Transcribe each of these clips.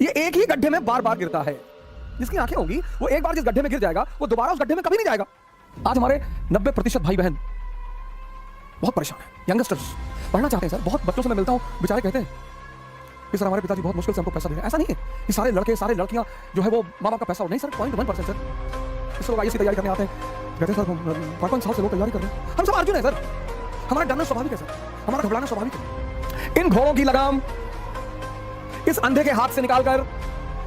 ये एक ही गड्ढे में बार बार गिरता है। जिसकी आंखें होंगी वो एक बार जिस गड्ढे में गिर जाएगा वो दोबारा उस गड्ढे में कभी नहीं जाएगा। आज हमारे 90% भाई बहन बहुत परेशान हैं। यंगस्टर्स पढ़ना चाहते हैं सर। बहुत बच्चों से मैं मिलता हूं, बेचारे कहते हैं कि सर हमारे पिताजी बहुत मुश्किल से हमको पैसा दे रहे हैं। ऐसा नहीं है कि सारे लड़के सारे लड़कियां जो है वो माँ बाप का पैसा नहीं सर, 0.1% सर। इस लोग आईएएस की तैयारी करने आते हैं, कहते हैं सर हम 5-5 साल से लोग तैयारी कर रहे हैं। हम सब अर्जुन है सर। हमारा डरना स्वाभाविक है सर, हमारा घबराना स्वाभाविक है। इन घोड़ों की लगाम इस अंधे के हाथ से निकालकर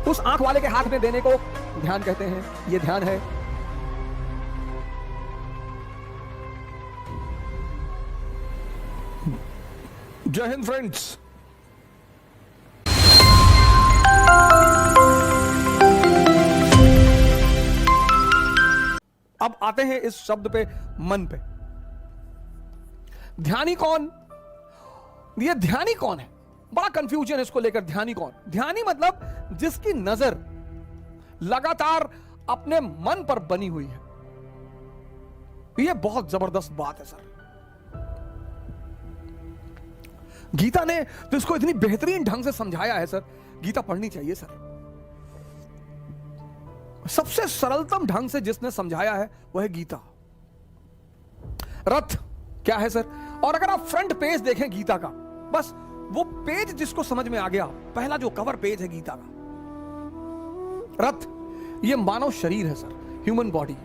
उस आंख वाले के हाथ में देने को ध्यान कहते हैं। ये ध्यान है। जय हिंद फ्रेंड्स। अब आते हैं इस शब्द पे, मन पे। ध्यानी कौन? ये ध्यानी कौन है? बड़ा कंफ्यूजन इसको लेकर। ध्यानी कौन? ध्यानी मतलब जिसकी नजर लगातार अपने मन पर बनी हुई है। यह बहुत जबरदस्त बात है सर। गीता ने तो इसको इतनी बेहतरीन ढंग से समझाया है सर। गीता पढ़नी चाहिए सर। सबसे सरलतम ढंग से जिसने समझाया है वह है गीता। रथ क्या है सर? और अगर आप फ्रंट पेज देखें गीता का, बस वो पेज जिसको समझ में आ गया, पहला जो कवर पेज है गीता का, रथ ये मानव शरीर है सर, ह्यूमन बॉडी।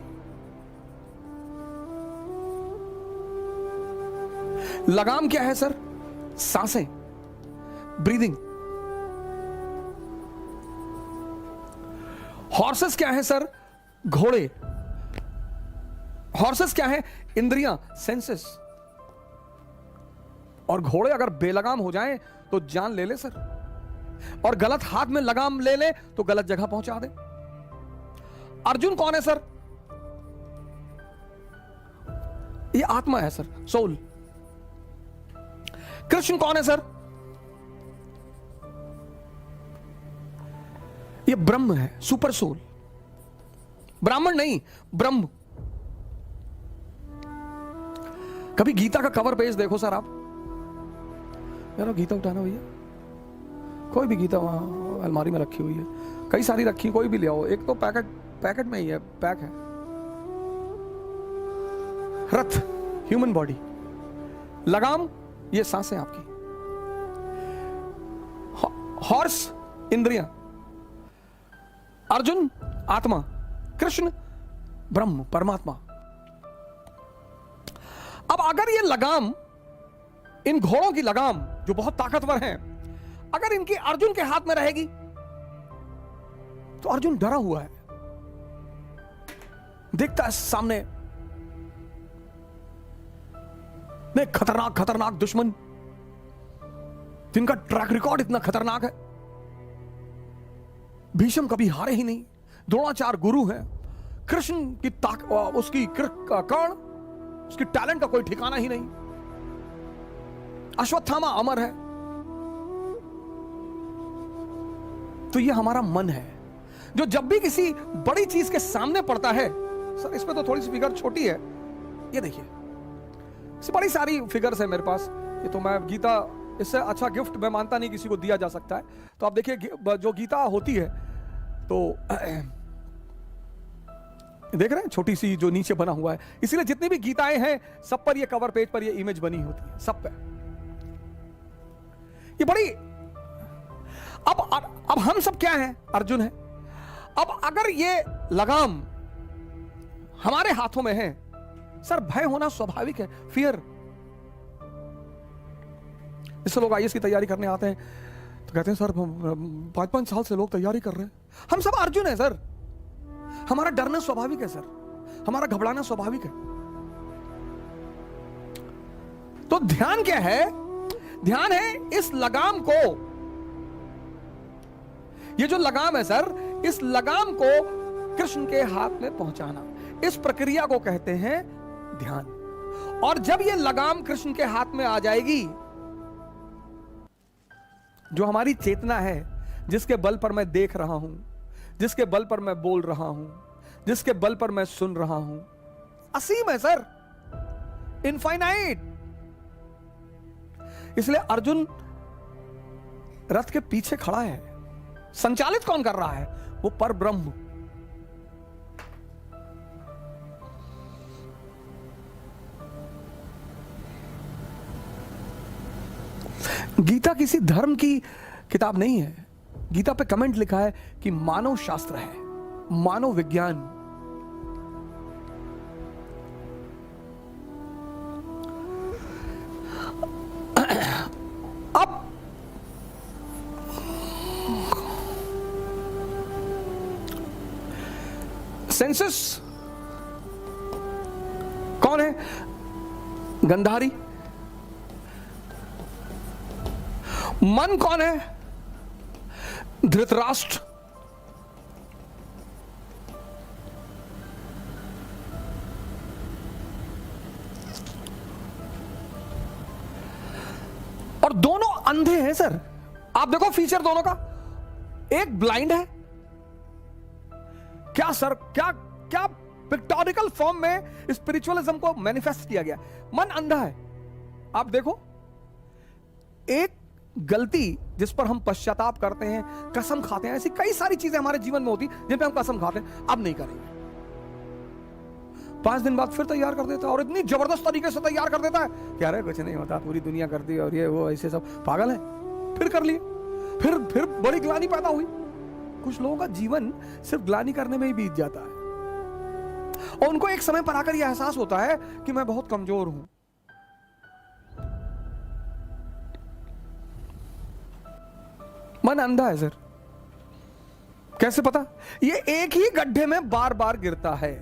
लगाम क्या है सर? सांसें, ब्रीदिंग। हॉर्सेस क्या है सर? घोड़े। हॉर्सेस क्या है? इंद्रियां, सेंसेस। और घोड़े अगर बेलगाम हो जाएं तो जान ले ले सर, और गलत हाथ में लगाम ले ले तो गलत जगह पहुंचा दे। अर्जुन कौन है सर? ये आत्मा है सर, सोल। कृष्ण कौन है सर? ये ब्रह्म है, सुपर सोल। ब्राह्मण नहीं, ब्रह्म। कभी गीता का कवर पेज देखो सर आप। यार गीता उठाना भैया, कोई भी गीता वहां अलमारी में रखी हुई है, कई सारी रखी, कोई भी ले आओ। एक तो पैकेट में ही है, पैक है। रथ ह्यूमन बॉडी, लगाम ये सांसें आपकी, हॉर्स इंद्रियां, अर्जुन आत्मा, कृष्ण ब्रह्म परमात्मा। अब अगर ये लगाम, इन घोड़ों की लगाम जो बहुत ताकतवर हैं, अगर इनकी अर्जुन के हाथ में रहेगी तो अर्जुन डरा हुआ है, देखता है सामने में खतरनाक खतरनाक दुश्मन जिनका ट्रैक रिकॉर्ड इतना खतरनाक है। भीष्म कभी हारे ही नहीं, द्रोणाचार्य गुरु हैं, कृष्ण की उसकी कर्ण, उसकी टैलेंट का कोई ठिकाना ही नहीं, अश्वत्थामा अमर है। तो ये हमारा मन है जो जब भी किसी बड़ी चीज के सामने पड़ता है सर, इसमें तो थोड़ी सी फिगर छोटी है, ये देखिए बड़ी सारी फिगर्स है मेरे पास। ये तो मैं गीता, इससे अच्छा गिफ्ट मैं मानता नहीं किसी को दिया जा सकता है। तो आप देखिए जो गीता होती है तो देख रहे हैं छोटी सी जो नीचे बना हुआ है, इसीलिए जितनी भी गीताएं हैं सब पर ये कवर पेज पर ये इमेज बनी होती है, सब पे ये बड़ी। अब हम सब क्या हैं? अर्जुन है। अब अगर ये लगाम हमारे हाथों में है सर, भय होना स्वाभाविक है, फियर। इससे लोग आईएएस की तैयारी करने आते हैं तो कहते हैं सर 5-5 साल से लोग तैयारी कर रहे हैं। हम सब अर्जुन है सर। हमारा डरना स्वाभाविक है सर, हमारा घबराना स्वाभाविक है। तो ध्यान क्या है? ध्यान है इस लगाम को, ये जो लगाम है सर, इस लगाम को कृष्ण के हाथ में पहुंचाना, इस प्रक्रिया को कहते हैं ध्यान। और जब ये लगाम कृष्ण के हाथ में आ जाएगी, जो हमारी चेतना है, जिसके बल पर मैं देख रहा हूं, जिसके बल पर मैं बोल रहा हूं, जिसके बल पर मैं सुन रहा हूं, असीम है सर, इनफाइनाइट। इसलिए अर्जुन रथ के पीछे खड़ा है, संचालित कौन कर रहा है? वो पर ब्रह्म। गीता किसी धर्म की किताब नहीं है। गीता पे कमेंट लिखा है कि मानव शास्त्र है, मानव विज्ञान। अब सेंसस कौन है? गंधारी। मन कौन है? धृतराष्ट्र। और दोनों अंधे हैं सर। आप देखो फीचर दोनों का, एक ब्लाइंड है। क्या सर, क्या क्या पिक्टोरिकल फॉर्म में स्पिरिचुअलिज्म को मैनिफेस्ट किया गया। मन अंधा है। आप देखो, एक गलती जिस पर हम पश्चाताप करते हैं, कसम खाते हैं, ऐसी कई सारी चीजें हमारे जीवन में होती जिन पे हम कसम खाते हैं अब नहीं करेंगे, 5 दिन बाद फिर तैयार कर देता है, और इतनी जबरदस्त तरीके से तैयार कर देता है कि अरे कुछ नहीं होता, पूरी दुनिया करती है और ये वो ऐसे सब पागल है। फिर कर लिए, फिर बड़ी ग्लानि पैदा हुई। कुछ लोगों का जीवन सिर्फ ग्लानि करने में ही बीत जाता है और उनको एक समय पर आकर यह एहसास होता है कि मैं बहुत कमजोर हूं। मन अंधा है सर। कैसे पता? ये एक ही गड्ढे में बार बार गिरता है।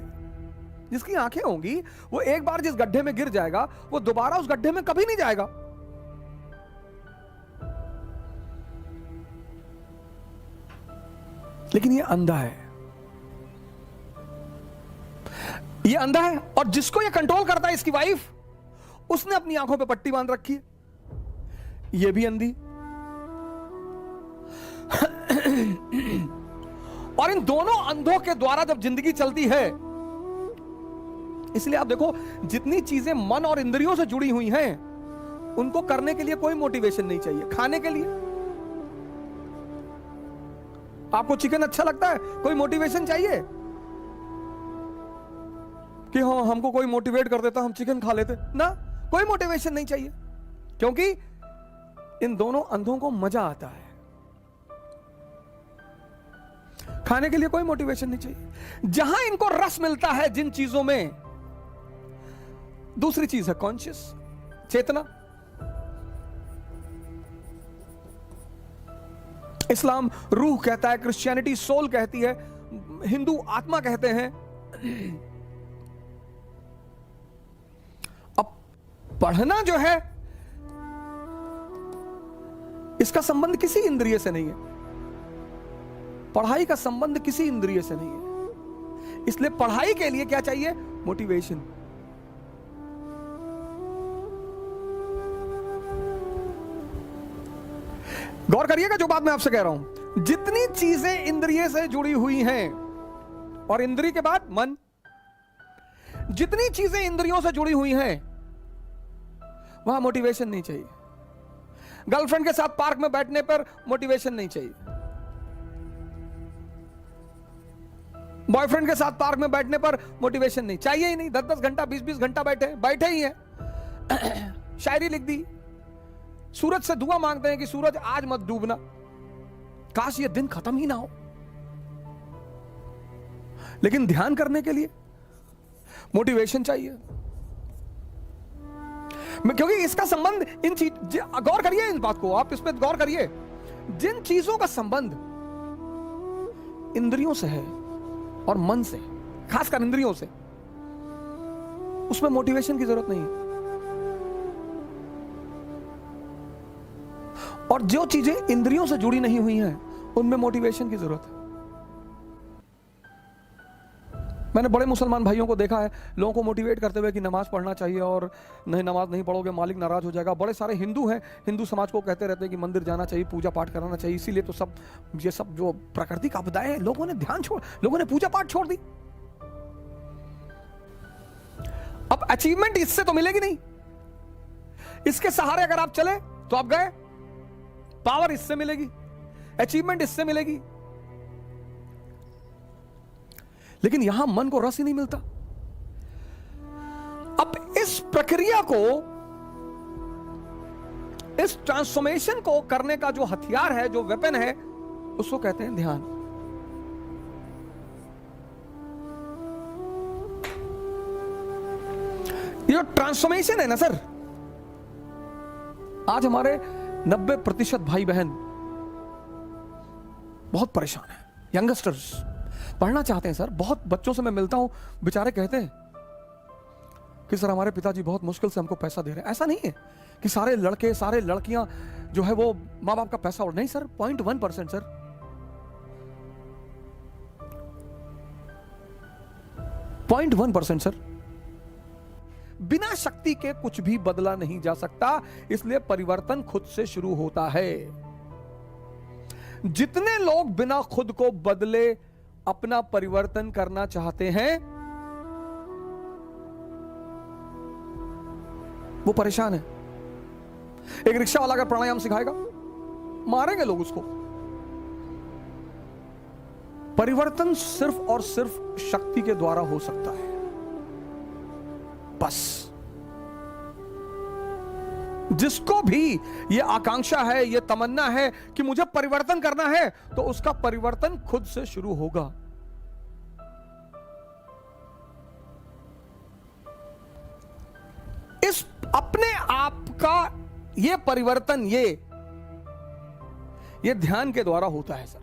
जिसकी आंखें होंगी वो एक बार जिस गड्ढे में गिर जाएगा वो दोबारा उस गड्ढे में कभी नहीं जाएगा। लेकिन ये अंधा है, ये अंधा है। और जिसको ये कंट्रोल करता है, इसकी वाइफ, उसने अपनी आंखों पे पट्टी बांध रखी है, ये भी अंधी। और इन दोनों अंधों के द्वारा जब जिंदगी चलती है, इसलिए आप देखो जितनी चीजें मन और इंद्रियों से जुड़ी हुई हैं, उनको करने के लिए कोई मोटिवेशन नहीं चाहिए। खाने के लिए आपको चिकन अच्छा लगता है, कोई मोटिवेशन चाहिए कि हाँ हमको कोई मोटिवेट कर देता हम चिकन खा लेते ना? कोई मोटिवेशन नहीं चाहिए, क्योंकि इन दोनों अंधों को मजा आता है। खाने के लिए कोई मोटिवेशन नहीं चाहिए। जहां इनको रस मिलता है जिन चीजों में, दूसरी चीज है कॉन्शियस, चेतना। इस्लाम रूह कहता है, क्रिश्चियनिटी सोल कहती है, हिंदू आत्मा कहते हैं। अब पढ़ना जो है, इसका संबंध किसी इंद्रिय से नहीं है। पढ़ाई का संबंध किसी इंद्रिय से नहीं है। इसलिए पढ़ाई के लिए क्या चाहिए? मोटिवेशन। गौर करिएगा जो बात मैं आपसे कह रहा हूं। जितनी चीजें इंद्रिय से जुड़ी हुई हैं, और इंद्रिय के बाद मन, जितनी चीजें इंद्रियों से जुड़ी हुई हैं, वहां मोटिवेशन नहीं चाहिए। गर्लफ्रेंड के साथ पार्क में बैठने पर मोटिवेशन नहीं चाहिए। बॉयफ्रेंड के साथ पार्क में बैठने पर मोटिवेशन नहीं चाहिए ही नहीं। 10-10 घंटा 20-20 घंटा बैठे ही हैं। शायरी लिख दी, सूरज से दुआ मांगते हैं कि सूरज आज मत डूबना, काश ये दिन खत्म ही ना हो। लेकिन ध्यान करने के लिए मोटिवेशन चाहिए, क्योंकि इसका संबंध इन चीज, गौर करिए इस बात को, आप इस पर गौर करिए। जिन चीजों का संबंध इंद्रियों से है और मन से, खासकर इंद्रियों से, उसमें मोटिवेशन की जरूरत नहीं है। और जो चीजें इंद्रियों से जुड़ी नहीं हुई हैं, उनमें मोटिवेशन की जरूरत है। मैंने बड़े मुसलमान भाइयों को देखा है लोगों को मोटिवेट करते हुए कि नमाज पढ़ना चाहिए, और नहीं नमाज नहीं पढ़ोगे मालिक नाराज हो जाएगा। बड़े सारे हिंदू हैं, हिंदू समाज को कहते रहते हैं कि मंदिर जाना चाहिए, पूजा पाठ कराना चाहिए। इसीलिए तो सब ये सब जो प्राकृतिक आपदाएं हैं, लोगों ने ध्यान छोड़, लोगों ने पूजा पाठ छोड़ दी। अब अचीवमेंट इससे तो मिलेगी नहीं। इसके सहारे अगर आप चले तो आप गए, पावर इससे मिलेगी, अचीवमेंट इससे मिलेगी। लेकिन यहां मन को रस ही नहीं मिलता। अब इस प्रक्रिया को, इस ट्रांसफॉर्मेशन को करने का जो हथियार है, जो वेपन है, उसको कहते हैं ध्यान। ये ट्रांसफॉर्मेशन है ना सर, आज हमारे 90% भाई बहन बहुत परेशान हैं। यंगस्टर्स पढ़ना चाहते हैं सर। बहुत बच्चों से मैं मिलता हूं, बेचारे कहते हैं कि सर हमारे पिताजी बहुत मुश्किल से हमको पैसा दे रहे हैं। ऐसा नहीं है कि सारे लड़के सारे लड़कियां जो है वो मां बाप का पैसा उड़, नहीं सर, 0.1% सर। 0.1% सर। बिना शक्ति के कुछ भी बदला नहीं जा सकता, इसलिए परिवर्तन खुद से शुरू होता है। जितने लोग बिना खुद को बदले अपना परिवर्तन करना चाहते हैं, वो परेशान है। एक रिक्शा वाला अगर प्राणायाम सिखाएगा, मारेंगे लोग उसको। परिवर्तन सिर्फ और सिर्फ शक्ति के द्वारा हो सकता है, बस। जिसको भी ये आकांक्षा है, ये तमन्ना है कि मुझे परिवर्तन करना है, तो उसका परिवर्तन खुद से शुरू होगा। इस अपने आप का ये परिवर्तन ये ध्यान के द्वारा होता है सर।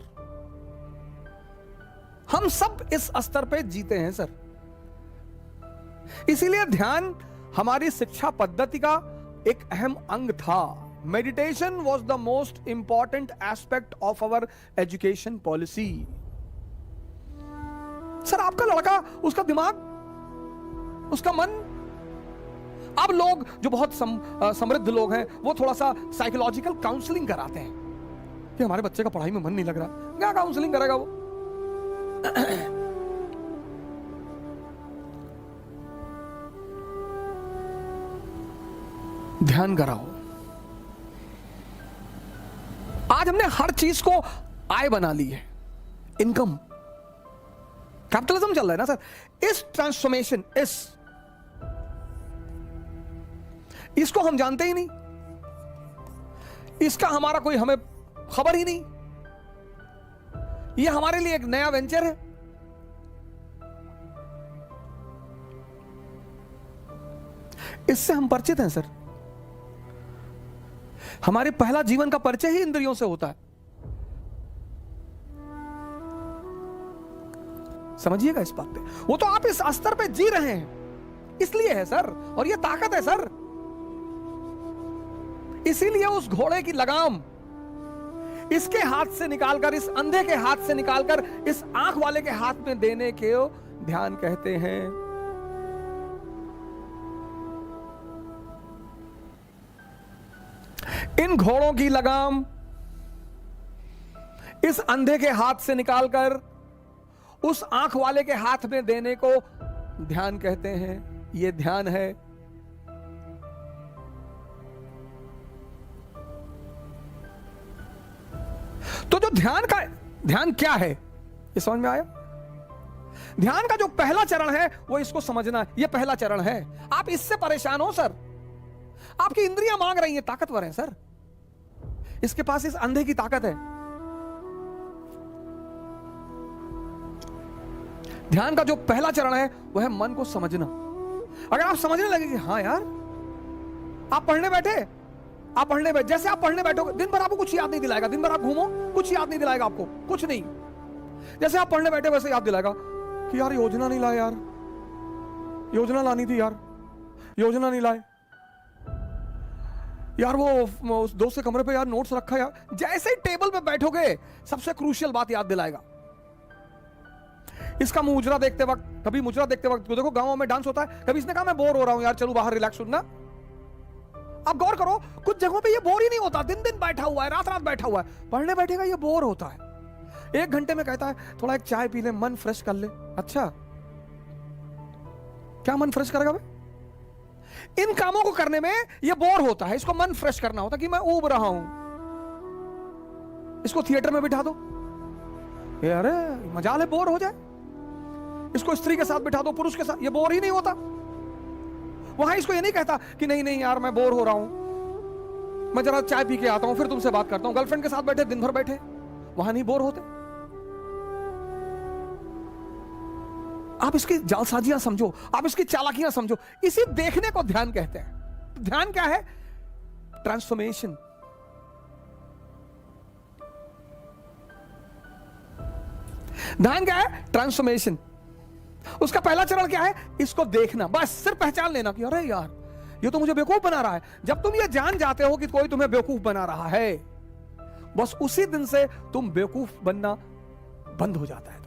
हम सब इस स्तर पे जीते हैं सर। इसीलिए ध्यान हमारी शिक्षा पद्धति का एक अहम अंग था। Meditation was the most important aspect of our education policy. Sir आपका लड़का, उसका दिमाग, उसका मन। अब लोग जो बहुत समृद्ध लोग हैं, वो थोड़ा सा साइकोलॉजिकल काउंसलिंग कराते हैं कि हमारे बच्चे का पढ़ाई में मन नहीं लग रहा। क्या काउंसलिंग करेगा वो? ध्यान कराओ। आज हमने हर चीज को आय बना ली है, इनकम। कैपिटलिज्म चल रहा है ना सर। इस ट्रांसफॉर्मेशन, इसको हम जानते ही नहीं, इसका हमारा कोई हमें खबर ही नहीं। यह हमारे लिए एक नया वेंचर है। इससे हम परिचित हैं सर। हमारे पहला जीवन का परिचय ही इंद्रियों से होता है। समझिएगा इस बात पे। वो तो आप इस स्तर पे जी रहे हैं, इसलिए है सर। और ये ताकत है सर। इसीलिए उस घोड़े की लगाम इसके हाथ से निकालकर, इस अंधे के हाथ से निकालकर इस आंख वाले के हाथ में देने के ध्यान कहते हैं। इन घोड़ों की लगाम इस अंधे के हाथ से निकालकर उस आंख वाले के हाथ में देने को ध्यान कहते हैं। यह ध्यान है। तो जो ध्यान क्या है, ये समझ में आया? ध्यान का जो पहला चरण है वो इसको समझना, ये पहला चरण है। आप इससे परेशान हो सर। आपकी इंद्रियां मांग रही हैं, ताकतवर हैं सर। इसके पास इस अंधे की ताकत है। ध्यान का जो पहला चरण है वह है मन को समझना। अगर आप समझने लगे कि हाँ यार, आप पढ़ने बैठे, जैसे आप पढ़ने बैठोगे, दिन भर आपको कुछ याद नहीं दिलाएगा। दिन भर आप घूमो, कुछ याद नहीं दिलाएगा आपको, कुछ नहीं। जैसे आप पढ़ने बैठे वैसे याद दिलाएगा कि यार योजना नहीं लाए, यार योजना लानी थी, यार योजना नहीं लाए, यार वो उस दोस्त के कमरे पे यार नोट्स रखा यार। जैसे ही टेबल पे बैठोगे सबसे क्रूशियल बात याद दिलाएगा। इसका मुजरा देखते वक्त, कभी मुजरा देखते वक्त देखो गांवों में डांस होता है, कभी इसने कहा मैं बोर हो रहा हूं यार, चलो बाहर रिलैक्स सुनना। आप गौर करो, कुछ जगहों पे ये बोर ही नहीं होता। दिन दिन बैठा हुआ है, रात रात बैठा हुआ है, पढ़ने बैठेगा ये बोर होता है। 1 घंटे में कहता है थोड़ा एक चाय पी ले, मन फ्रेश कर ले। अच्छा, क्या मन फ्रेश करेगा भाई? इन कामों को करने में ये बोर होता है, इसको मन फ्रेश करना होता कि मैं ऊब रहा हूं। इसको थिएटर में बिठा दो, ये अरे मजाल है, बोर हो जाए। इसको स्त्री के साथ बिठा दो, पुरुष के साथ, ये बोर ही नहीं होता। वहां इसको ये नहीं कहता कि नहीं नहीं यार मैं बोर हो रहा हूं, मैं जरा चाय पी के आता हूं फिर तुमसे बात करता हूं। गर्लफ्रेंड के साथ बैठे दिन भर बैठे, वहां नहीं बोर होते। आप इसकी जालसाजियां समझो, आप इसकी चालाकियां समझो। इसी देखने को ध्यान कहते हैं। ध्यान क्या है? ट्रांसफॉर्मेशन। ध्यान क्या है? ट्रांसफॉर्मेशन। उसका पहला चरण क्या है? इसको देखना, बस सिर्फ पहचान लेना कि अरे यार ये तो मुझे बेवकूफ बना रहा है। जब तुम ये जान जाते हो कि कोई तुम्हें बेवकूफ बना रहा है, बस उसी दिन से तुम बेवकूफ बनना बंद हो जाता है।